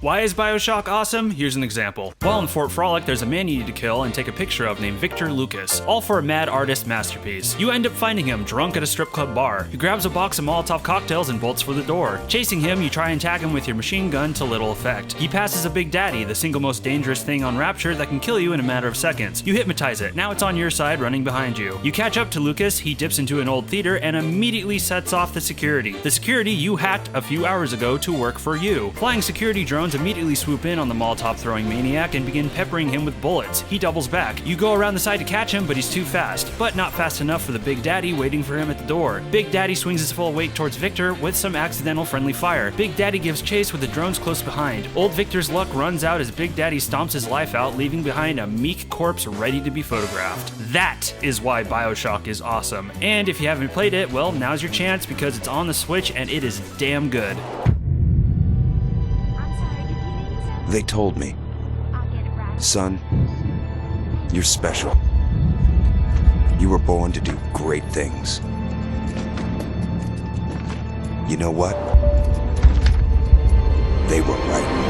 Why is Bioshock awesome? Here's an example. While in Fort Frolic, there's a man you need to kill and take a picture of named Victor Lucas, all for a mad artist masterpiece. You end up finding him drunk at a strip club bar. He grabs a box of Molotov cocktails and bolts for the door. Chasing him, you try and tag him with your machine gun to little effect. He passes a Big Daddy, the single most dangerous thing on Rapture that can kill you in a matter of seconds. You hypnotize it. Now it's on your side, running behind you. You catch up to Lucas, he dips into an old theater and immediately sets off the security. The security you hacked a few hours ago to work for you. Flying security drones immediately swoop in on the Molotov-throwing maniac and begin peppering him with bullets. He doubles back. You go around the side to catch him, but he's too fast. But not fast enough for the Big Daddy waiting for him at the door. Big Daddy swings his full weight towards Victor with some accidental friendly fire. Big Daddy gives chase with the drones close behind. Old Victor's luck runs out as Big Daddy stomps his life out, leaving behind a meek corpse ready to be photographed. That is why Bioshock is awesome. And if you haven't played it, well, now's your chance because it's on the Switch and it is damn good. They told me, son, you're special. You were born to do great things. You know what? They were right.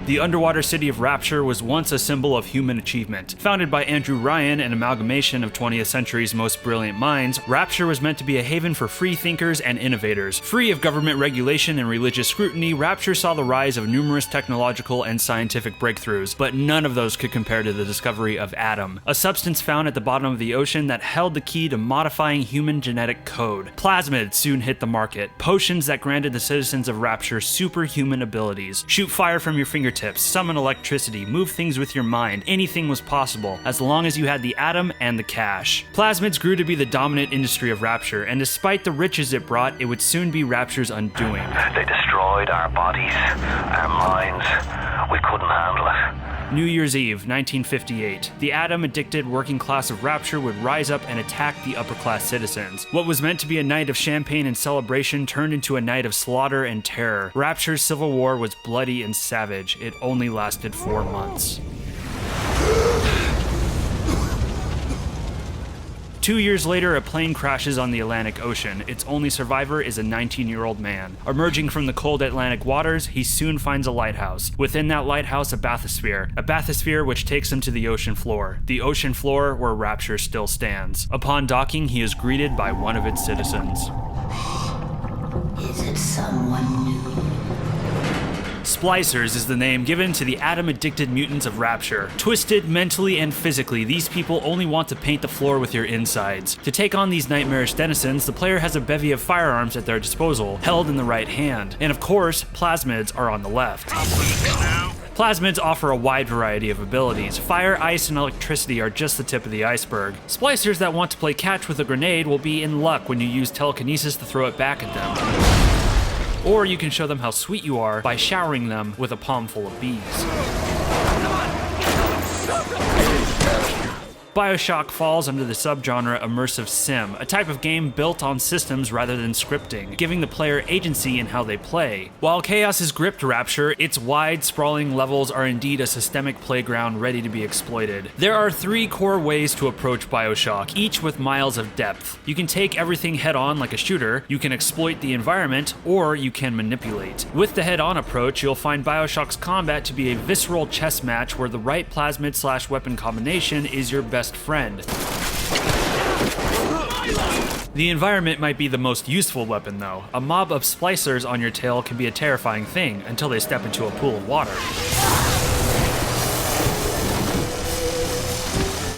The underwater city of Rapture was once a symbol of human achievement. Founded by Andrew Ryan, an amalgamation of 20th century's most brilliant minds, Rapture was meant to be a haven for free thinkers and innovators. Free of government regulation and religious scrutiny, Rapture saw the rise of numerous technological and scientific breakthroughs, but none of those could compare to the discovery of Adam, a substance found at the bottom of the ocean that held the key to modifying human genetic code. Plasmids soon hit the market, potions that granted the citizens of Rapture superhuman abilities. Shoot fire from your fingertips, summon electricity, move things with your mind. Anything was possible, as long as you had the atom and the cash. Plasmids grew to be the dominant industry of Rapture, and despite the riches it brought, it would soon be Rapture's undoing. They destroyed our bodies, our minds. We couldn't handle it. New Year's Eve, 1958. The atom-addicted working class of Rapture would rise up and attack the upper-class citizens. What was meant to be a night of champagne and celebration turned into a night of slaughter and terror. Rapture's civil war was bloody and savage. It only lasted 4 months. 2 years later, a plane crashes on the Atlantic Ocean. Its only survivor is a 19-year-old man. Emerging from the cold Atlantic waters, he soon finds a lighthouse. Within that lighthouse, a bathysphere which takes him to the ocean floor. The ocean floor where Rapture still stands. Upon docking, he is greeted by one of its citizens. Is it someone new? Splicers is the name given to the atom-addicted mutants of Rapture. Twisted mentally and physically, these people only want to paint the floor with your insides. To take on these nightmarish denizens, the player has a bevy of firearms at their disposal, held in the right hand. And of course, plasmids are on the left. Plasmids offer a wide variety of abilities. Fire, ice, and electricity are just the tip of the iceberg. Splicers that want to play catch with a grenade will be in luck when you use telekinesis to throw it back at them. Or you can show them how sweet you are by showering them with a palm full of bees. Bioshock falls under the subgenre immersive sim, a type of game built on systems rather than scripting, giving the player agency in how they play. While chaos has gripped Rapture, its wide, sprawling levels are indeed a systemic playground ready to be exploited. There are 3 core ways to approach Bioshock, each with miles of depth. You can take everything head-on like a shooter, you can exploit the environment, or you can manipulate. With the head-on approach, you'll find Bioshock's combat to be a visceral chess match where the right plasmid/weapon combination is your best friend. The environment might be the most useful weapon though. A mob of splicers on your tail can be a terrifying thing until they step into a pool of water.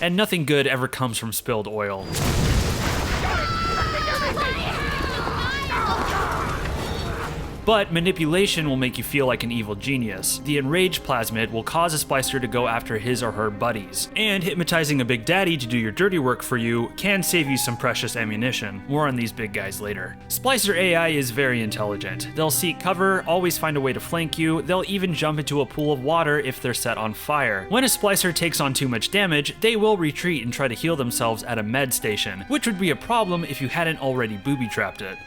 And nothing good ever comes from spilled oil. But manipulation will make you feel like an evil genius. The enraged plasmid will cause a splicer to go after his or her buddies. And hypnotizing a Big Daddy to do your dirty work for you can save you some precious ammunition. More on these big guys later. Splicer AI is very intelligent. They'll seek cover, always find a way to flank you, they'll even jump into a pool of water if they're set on fire. When a splicer takes on too much damage, they will retreat and try to heal themselves at a med station, which would be a problem if you hadn't already booby-trapped it.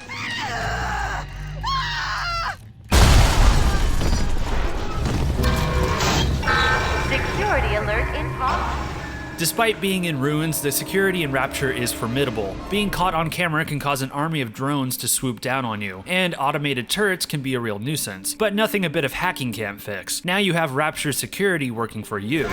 Security alert in progress. Despite being in ruins, the security in Rapture is formidable. Being caught on camera can cause an army of drones to swoop down on you, and automated turrets can be a real nuisance, but nothing a bit of hacking can't fix. Now you have Rapture security working for you.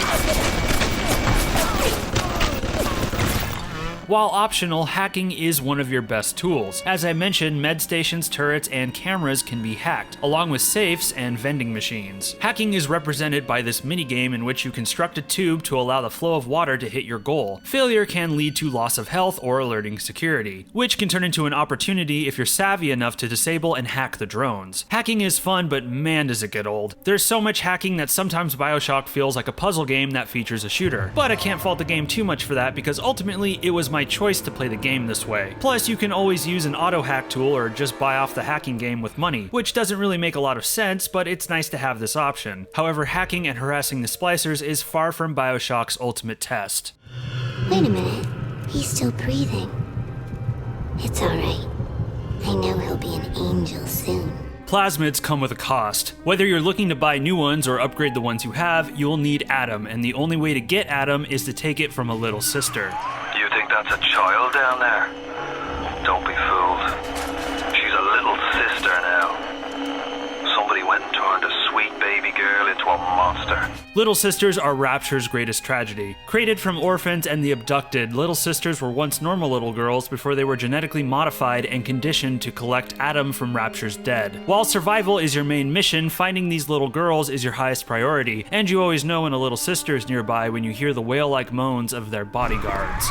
While optional, hacking is one of your best tools. As I mentioned, med stations, turrets, and cameras can be hacked, along with safes and vending machines. Hacking is represented by this minigame in which you construct a tube to allow the flow of water to hit your goal. Failure can lead to loss of health or alerting security, which can turn into an opportunity if you're savvy enough to disable and hack the drones. Hacking is fun, but man does it get old. There's so much hacking that sometimes Bioshock feels like a puzzle game that features a shooter. But I can't fault the game too much for that because ultimately it was my choice to play the game this way. Plus, you can always use an auto hack tool or just buy off the hacking game with money, which doesn't really make a lot of sense, but it's nice to have this option. However, hacking and harassing the splicers is far from Bioshock's ultimate test. Wait a minute. He's still breathing. It's alright. I know he'll be an angel soon. Plasmids come with a cost. Whether you're looking to buy new ones or upgrade the ones you have, you'll need Adam, and the only way to get Adam is to take it from a little sister. You think that's a child down there? Don't be fooled. She's a little sister now. Somebody went and turned a sweet baby girl into a monster. Little Sisters are Rapture's greatest tragedy. Created from orphans and the abducted, Little Sisters were once normal little girls before they were genetically modified and conditioned to collect Adam from Rapture's dead. While survival is your main mission, finding these little girls is your highest priority, and you always know when a little sister is nearby when you hear the whale-like moans of their bodyguards.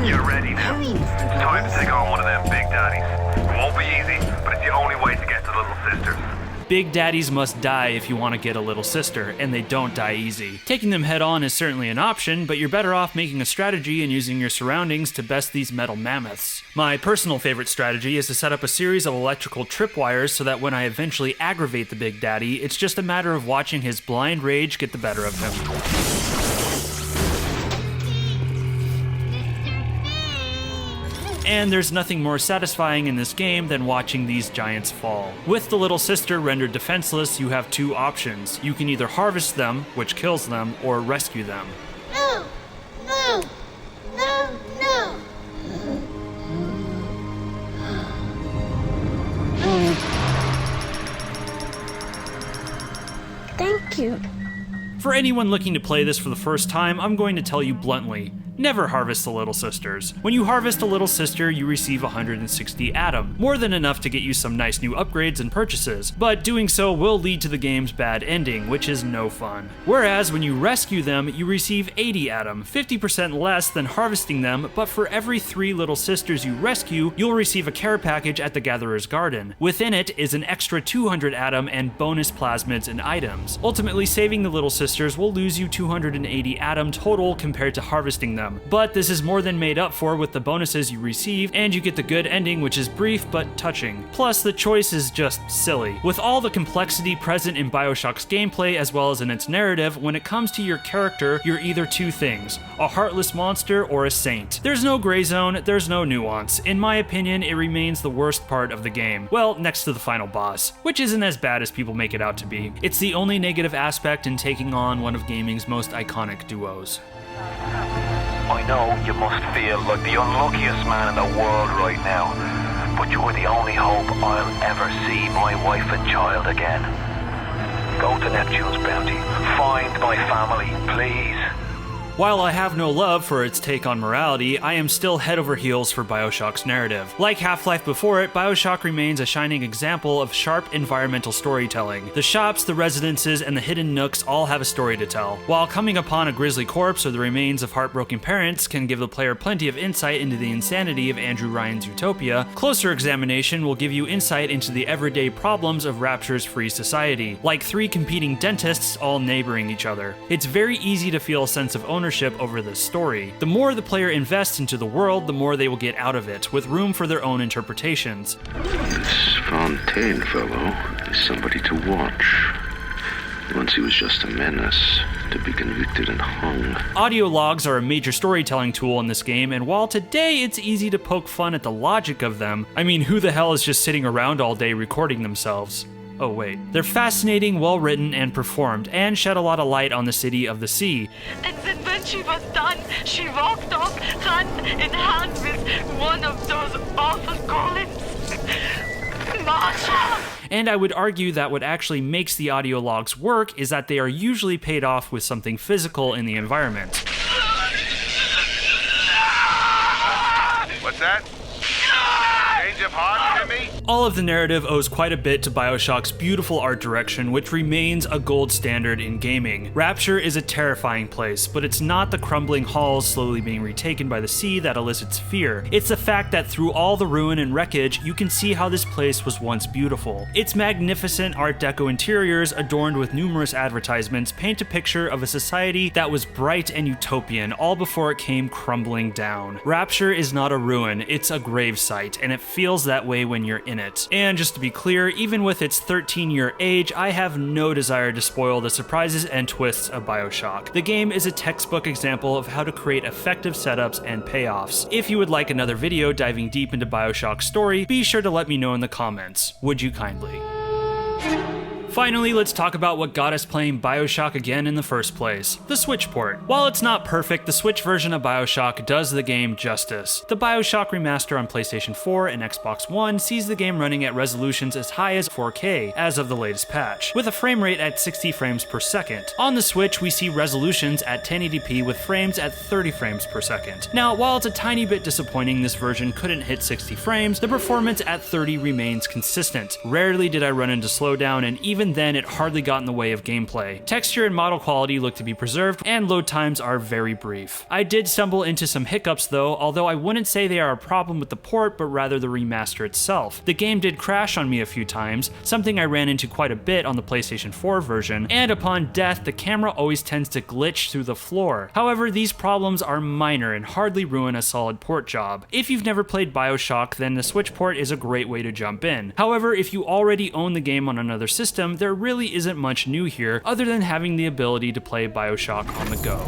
You're ready now. It's time to take on one of them Big Daddies. It won't be easy, but it's the only way to get to Little Sisters. Big Daddies must die if you want to get a little sister, and they don't die easy. Taking them head on is certainly an option, but you're better off making a strategy and using your surroundings to best these metal mammoths. My personal favorite strategy is to set up a series of electrical tripwires so that when I eventually aggravate the Big Daddy, it's just a matter of watching his blind rage get the better of him. And there's nothing more satisfying in this game than watching these giants fall. With the little sister rendered defenseless, you have two options. You can either harvest them, which kills them, or rescue them. No! No! No! No! Thank you. For anyone looking to play this for the first time, I'm going to tell you bluntly, never harvest the Little Sisters. When you harvest a Little Sister, you receive 160 Adam, more than enough to get you some nice new upgrades and purchases, but doing so will lead to the game's bad ending, which is no fun. Whereas when you rescue them, you receive 80 Adam, 50% less than harvesting them, but for every 3 Little Sisters you rescue, you'll receive a care package at the Gatherer's Garden. Within it is an extra 200 Adam and bonus plasmids and items. Ultimately, saving the Little Sisters will lose you 280 Adam total compared to harvesting them. But this is more than made up for with the bonuses you receive, and you get the good ending, which is brief but touching. Plus, the choice is just silly. With all the complexity present in Bioshock's gameplay as well as in its narrative, when it comes to your character, you're either two things: a heartless monster or a saint. There's no gray zone, there's no nuance. In my opinion, it remains the worst part of the game. Well, next to the final boss, which isn't as bad as people make it out to be. It's the only negative aspect in taking on one of gaming's most iconic duos. I know you must feel like the unluckiest man in the world right now, but you're the only hope I'll ever see my wife and child again. Go to Neptune's bounty. Find my family, please. While I have no love for its take on morality, I am still head over heels for Bioshock's narrative. Like Half-Life before it, Bioshock remains a shining example of sharp environmental storytelling. The shops, the residences, and the hidden nooks all have a story to tell. While coming upon a grisly corpse or the remains of heartbroken parents can give the player plenty of insight into the insanity of Andrew Ryan's utopia, closer examination will give you insight into the everyday problems of Rapture's free society, like 3 competing dentists all neighboring each other. It's very easy to feel a sense of ownership over this story. The more the player invests into the world, the more they will get out of it, with room for their own interpretations. This Fontaine fellow is somebody to watch. Once he was just a menace, to be convicted and hung. Audio logs are a major storytelling tool in this game, and while today it's easy to poke fun at the logic of them, I mean, who the hell is just sitting around all day recording themselves? Oh wait. They're fascinating, well written, and performed, and shed a lot of light on the city of the sea. And then when she was done, she walked off hand in hand with one of those awful golems. Masha! And I would argue that what actually makes the audio logs work is that they are usually paid off with something physical in the environment. What's that? Change of heart, Timmy? All of the narrative owes quite a bit to Bioshock's beautiful art direction, which remains a gold standard in gaming. Rapture is a terrifying place, but it's not the crumbling halls slowly being retaken by the sea that elicits fear. It's the fact that through all the ruin and wreckage, you can see how this place was once beautiful. Its magnificent Art Deco interiors, adorned with numerous advertisements, paint a picture of a society that was bright and utopian, all before it came crumbling down. Rapture is not a ruin, it's a gravesite, and it feels that way when you're in it. And just to be clear, even with its 13-year age, I have no desire to spoil the surprises and twists of Bioshock. The game is a textbook example of how to create effective setups and payoffs. If you would like another video diving deep into Bioshock's story, be sure to let me know in the comments. Would you kindly? Finally, let's talk about what got us playing Bioshock again in the first place, the Switch port. While it's not perfect, the Switch version of Bioshock does the game justice. The Bioshock Remaster on PlayStation 4 and Xbox One sees the game running at resolutions as high as 4K as of the latest patch, with a frame rate at 60 frames per second. On the Switch, we see resolutions at 1080p with frames at 30 frames per second. Now, while it's a tiny bit disappointing this version couldn't hit 60 frames, the performance at 30 remains consistent. Rarely did I run into slowdown, and even then it hardly got in the way of gameplay. Texture and model quality look to be preserved, and load times are very brief. I did stumble into some hiccups though, although I wouldn't say they are a problem with the port, but rather the remaster itself. The game did crash on me a few times, something I ran into quite a bit on the PlayStation 4 version, and upon death, the camera always tends to glitch through the floor. However, these problems are minor and hardly ruin a solid port job. If you've never played Bioshock, then the Switch port is a great way to jump in. However, if you already own the game on another system, there really isn't much new here other than having the ability to play Bioshock on the go.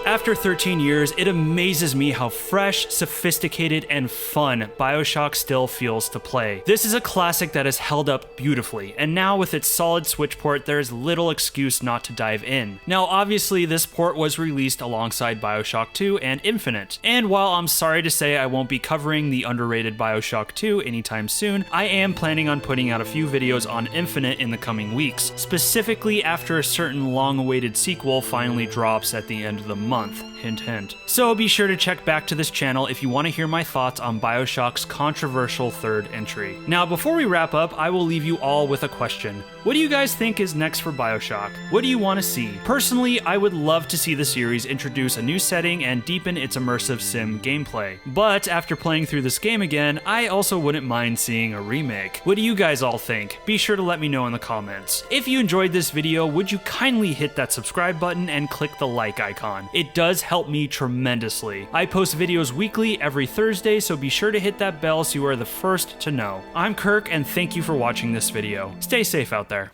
After 13 years, it amazes me how fresh, sophisticated, and fun Bioshock still feels to play. This is a classic that has held up beautifully, and now with its solid Switch port, there is little excuse not to dive in. Now, obviously, this port was released alongside Bioshock 2 and Infinite, and while I'm sorry to say I won't be covering the underrated Bioshock 2 anytime soon, I am planning on putting out a few videos on Infinite in the coming weeks, specifically after a certain long-awaited sequel finally drops at the end of the month. Hint, hint. So be sure to check back to this channel if you want to hear my thoughts on Bioshock's controversial third entry. Now, before we wrap up, I will leave you all with a question. What do you guys think is next for Bioshock? What do you want to see? Personally, I would love to see the series introduce a new setting and deepen its immersive sim gameplay. But after playing through this game again, I also wouldn't mind seeing a remake. What do you guys all think? Be sure to let me know in the comments. If you enjoyed this video, would you kindly hit that subscribe button and click the like icon? It does help me tremendously. I post videos weekly every Thursday, so be sure to hit that bell so you are the first to know. I'm Kirk, and thank you for watching this video. Stay safe out there.